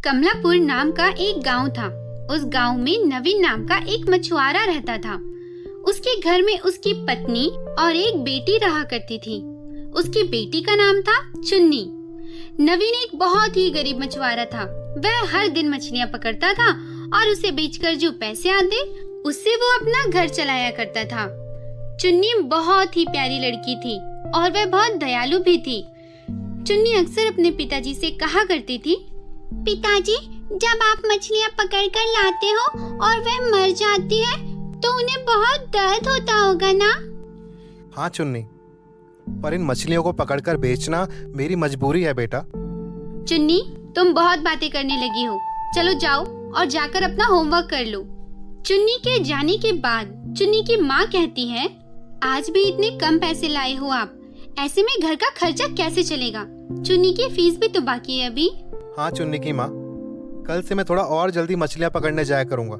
कमलापुर नाम का एक गांव था। उस गांव में नवीन नाम का एक मछुआरा रहता था। उसके घर में उसकी पत्नी और एक बेटी रहा करती थी। उसकी बेटी का नाम था चुन्नी। नवीन एक बहुत ही गरीब मछुआरा था। वह हर दिन मछलियां पकड़ता था और उसे बेचकर जो पैसे आते उससे वो अपना घर चलाया करता था। चुन्नी बहुत ही प्यारी लड़की थी और वह बहुत दयालु भी थी। चुन्नी अक्सर अपने पिताजी से कहा करती थी, पिताजी, जब आप मछलियां पकड़कर लाते हो और वह मर जाती है तो उन्हें बहुत दर्द होता होगा ना? हाँ चुन्नी, पर इन मछलियों को पकड़कर बेचना मेरी मजबूरी है बेटा। चुन्नी, तुम बहुत बातें करने लगी हो। चलो जाओ और जाकर अपना होमवर्क कर लो। चुन्नी के जाने के बाद चुन्नी की माँ कहती है, आज भी इतने कम पैसे लाए हो आप, ऐसे में घर का खर्चा कैसे चलेगा? चुन्नी की फीस भी तो बाकी है अभी। हाँ चुन्नी की माँ, कल से मैं थोड़ा और जल्दी मछलियाँ पकड़ने जाया करूँगा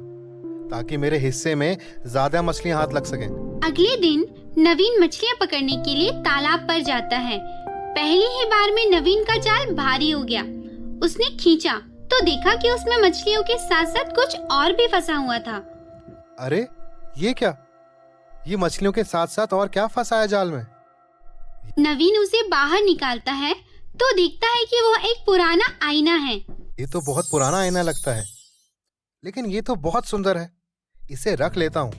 ताकि मेरे हिस्से में ज्यादा मछलियाँ हाथ लग सकें। अगले दिन नवीन मछलियाँ पकड़ने के लिए तालाब पर जाता है। पहली ही बार में नवीन का जाल भारी हो गया। उसने खींचा तो देखा कि उसमें मछलियों के साथ साथ कुछ और भी फंसा हुआ था। अरे ये क्या? ये मछलियों के साथ साथ और क्या फंसा है जाल में? नवीन उसे बाहर निकालता है तो देखता है कि वो एक पुराना आईना है। ये तो बहुत पुराना आईना लगता है, लेकिन ये तो बहुत सुंदर है। इसे रख लेता हूँ,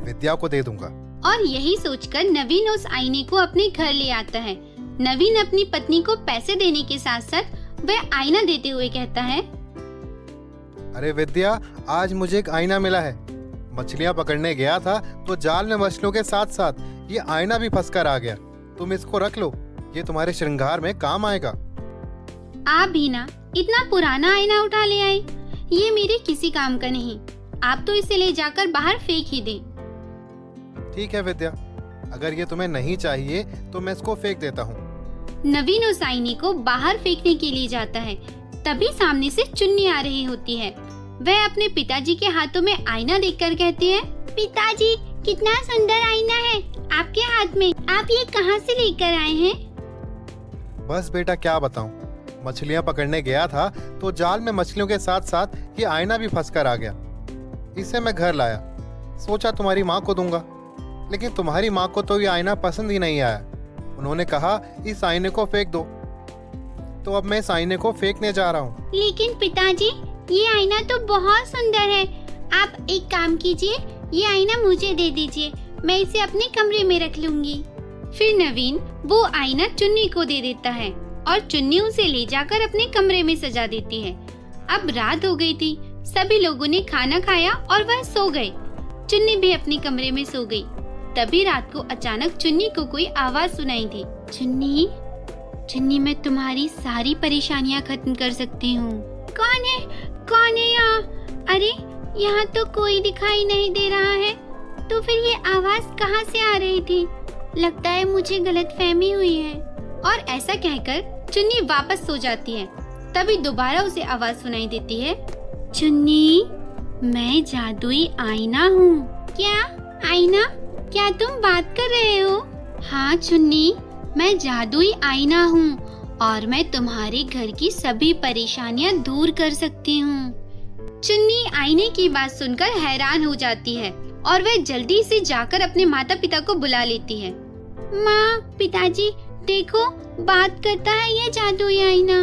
विद्या को दे दूंगा। और यही सोचकर नवीन उस आईने को अपने घर ले आता है। नवीन अपनी पत्नी को पैसे देने के साथ साथ वह आईना देते हुए कहता है, अरे विद्या, आज मुझे एक आईना मिला है। मछलियाँ पकड़ने गया था तो जाल में मछलियों के साथ साथ ये आईना भी फंसकर आ गया। तुम इसको रख लो, ये तुम्हारे श्रृंगार में काम आएगा। आप भी ना इतना पुराना आईना उठा ले आए, ये मेरे किसी काम का नहीं। आप तो इसे ले जाकर बाहर फेंक ही दें। ठीक है विद्या, अगर ये तुम्हें नहीं चाहिए तो मैं इसको फेंक देता हूँ। नवीन उस आईने को बाहर फेंकने के लिए जाता है। तभी सामने से चुन्नी आ रही होती है। वह अपने पिताजी के हाथों में आईना देखकर कहती है, पिताजी, कितना सुंदर आईना है आपके हाथ में। आप ये कहाँ से लेकर आए हैं? बस बेटा क्या बताऊं, मछलियां पकड़ने गया था तो जाल में मछलियों के साथ साथ ये आईना भी फंसकर आ गया। इसे मैं घर लाया, सोचा तुम्हारी माँ को दूंगा, लेकिन तुम्हारी माँ को तो ये आईना पसंद ही नहीं आया। उन्होंने कहा इस आईने को फेंक दो, तो अब मैं इस आईने को फेंकने जा रहा हूँ। लेकिन पिताजी, ये आईना तो बहुत सुंदर है। आप एक काम कीजिए, ये आईना मुझे दे दीजिए, मैं इसे अपने कमरे में रख लूंगी। फिर नवीन वो आईना चुन्नी को दे देता है और चुन्नी उसे ले जाकर अपने कमरे में सजा देती है। अब रात हो गई थी। सभी लोगों ने खाना खाया और वह सो गए। चुन्नी भी अपने कमरे में सो गई। तभी रात को अचानक चुन्नी को कोई आवाज सुनाई दी। चुन्नी, चुन्नी, मैं तुम्हारी सारी परेशानियां खत्म कर सकती हूँ। कौन है? कौन है यहाँ? अरे यहाँ तो कोई दिखाई नहीं दे रहा है। तो फिर ये आवाज कहाँ से आ रही थी? लगता है मुझे गलतफहमी हुई है। और ऐसा कहकर चुन्नी वापस सो जाती है। तभी दोबारा उसे आवाज सुनाई देती है, चुन्नी, मैं जादुई आईना हूँ। क्या आईना? क्या तुम बात कर रहे हो? हाँ चुन्नी, मैं जादुई आईना हूँ और मैं तुम्हारे घर की सभी परेशानियाँ दूर कर सकती हूँ। चुन्नी आईने की बात सुनकर हैरान हो जाती है और वह जल्दी से जाकर अपने माता पिता को बुला लेती है। माँ, पिताजी, देखो, बात करता है ये जादुई आईना।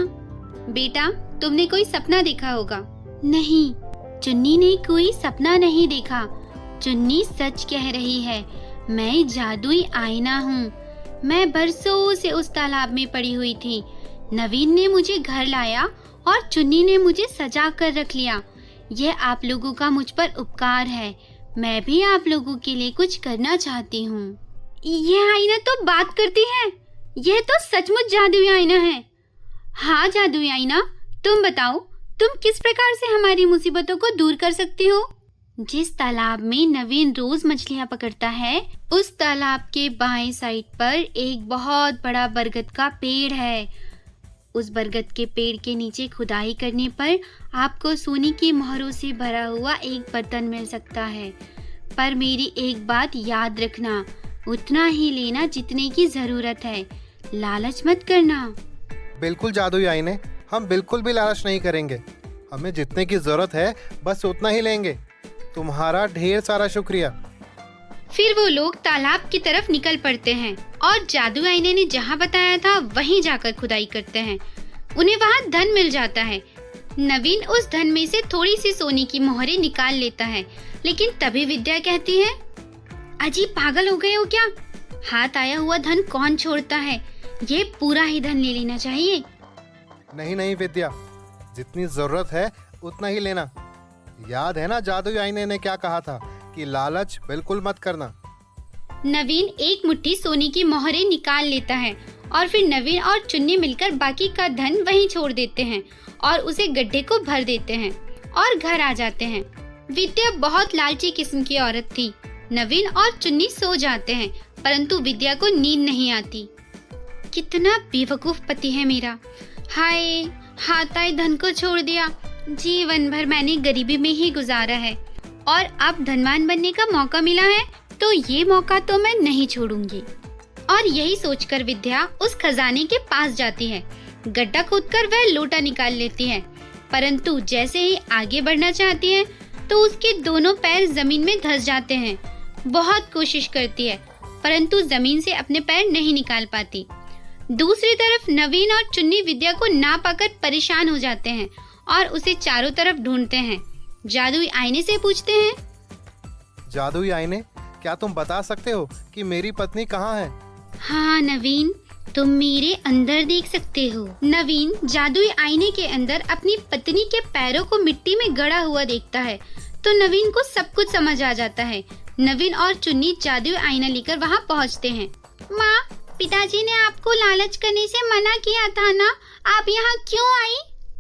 बेटा, तुमने कोई सपना देखा होगा। नहीं, चुन्नी ने कोई सपना नहीं देखा। चुन्नी सच कह रही है। मैं जादुई आईना हूँ। मैं बरसों से उस तालाब में पड़ी हुई थी। नवीन ने मुझे घर लाया और चुन्नी ने मुझे सजा कर रख लिया। यह आप लोगों का मुझ पर उपकार है। मैं भी आप लोगों के लिए कुछ करना चाहती हूँ। यह आईना तो बात करती है। यह तो सचमुच जादुई आईना है। हाँ जादुई आईना, तुम बताओ, तुम किस प्रकार से हमारी मुसीबतों को दूर कर सकती हो? जिस तालाब में नवीन रोज मछलियाँ पकड़ता है, उस तालाब के बाएं साइड पर एक बहुत बड़ा बरगद का पेड़ है। उस बरगद के पेड़ के नीचे खुदाई करने पर आपको सोने की मोहरों से भरा हुआ एक बर्तन मिल सकता है। पर मेरी एक बात याद रखना, उतना ही लेना जितने की जरूरत है। लालच मत करना। बिल्कुल जादुई आईने, हम बिल्कुल भी लालच नहीं करेंगे। हमें जितने की जरूरत है बस उतना ही लेंगे। तुम्हारा ढेर सारा शुक्रिया। फिर वो लोग तालाब की तरफ निकल पड़ते हैं और जादू आईने ने जहाँ बताया था वहीं जाकर खुदाई करते हैं। उन्हें वहाँ धन मिल जाता है। नवीन उस धन में से थोड़ी सी सोने की मोहरें निकाल लेता है, लेकिन तभी विद्या कहती है, अजी पागल हो गए हो क्या? हाथ आया हुआ धन कौन छोड़ता है? ये पूरा ही धन ले लेना चाहिए। नहीं नहीं विद्या, जितनी जरूरत है उतना ही लेना। याद है ना जादुई आईने ने क्या कहा था कि लालच बिल्कुल मत करना। नवीन एक मुट्ठी सोने की मोहरें निकाल लेता है और फिर नवीन और चुन्नी मिलकर बाकी का धन वहीं छोड़ देते हैं और उसे गड्ढे को भर देते हैं और घर आ जाते हैं। विद्या बहुत लालची किस्म की औरत थी। नवीन और चुन्नी सो जाते हैं, परंतु विद्या को नींद नहीं आती। कितना बेवकूफ पति है मेरा। हाय, हाथ आए धन को छोड़ दिया। जीवन भर मैंने गरीबी में ही गुजारा है और अब धनवान बनने का मौका मिला है तो ये मौका तो मैं नहीं छोड़ूंगी। और यही सोचकर विद्या उस खजाने के पास जाती है। गड्ढा खोदकर वह लोटा निकाल लेती है, परंतु जैसे ही आगे बढ़ना चाहती है तो उसके दोनों पैर जमीन में धंस जाते हैं। बहुत कोशिश करती है परंतु जमीन से अपने पैर नहीं निकाल पाती। दूसरी तरफ नवीन और चुन्नी विद्या को ना पाकर परेशान हो जाते हैं और उसे चारों तरफ ढूंढते हैं। जादुई आईने से पूछते हैं, जादुई आईने, क्या तुम बता सकते हो कि मेरी पत्नी कहाँ है? हाँ नवीन, तुम मेरे अंदर देख सकते हो। नवीन जादुई आईने के अंदर अपनी पत्नी के पैरों को मिट्टी में गड़ा हुआ देखता है तो नवीन को सब कुछ समझ आ जाता है। नवीन और चुन्नी जादुई आईना लेकर वहाँ पहुँचते हैं। माँ, पिताजी ने आपको लालच करने से मना किया था ना, आप यहाँ क्यों आई?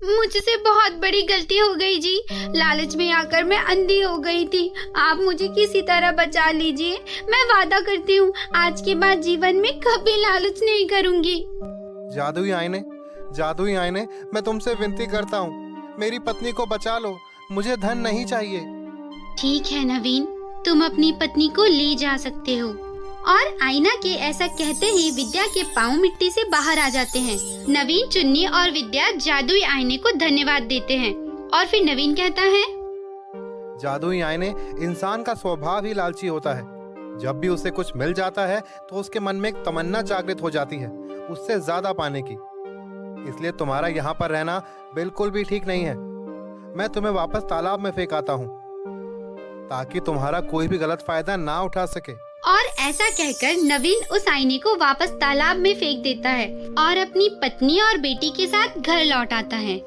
मुझसे बहुत बड़ी गलती हो गई जी। लालच में आकर मैं अंधी हो गई थी। आप मुझे किसी तरह बचा लीजिए। मैं वादा करती हूँ आज के बाद जीवन में कभी लालच नहीं करूँगी। जादुई आईने, मैं तुमसे विनती करता हूँ, मेरी पत्नी को बचा लो। मुझे धन नहीं चाहिए। ठीक है नवीन, तुम अपनी पत्नी को ले जा सकते हो। और आईना के ऐसा कहते ही विद्या के पाँव मिट्टी से बाहर आ जाते हैं। नवीन, चुन्नी और विद्या जादुई आईने को धन्यवाद देते हैं और फिर नवीन कहता है, जादुई आईने, इंसान का स्वभाव ही लालची होता है। जब भी उसे कुछ मिल जाता है तो उसके मन में एक तमन्ना जागृत हो जाती है उससे ज्यादा पाने की। इसलिए तुम्हारा यहाँ पर रहना बिल्कुल भी ठीक नहीं है। मैं तुम्हें वापस तालाब में फेंक आता हूँ ताकि तुम्हारा कोई भी गलत फायदा ना उठा सके। और ऐसा कहकर नवीन उस आईने को वापस तालाब में फेंक देता है और अपनी पत्नी और बेटी के साथ घर लौट आता है।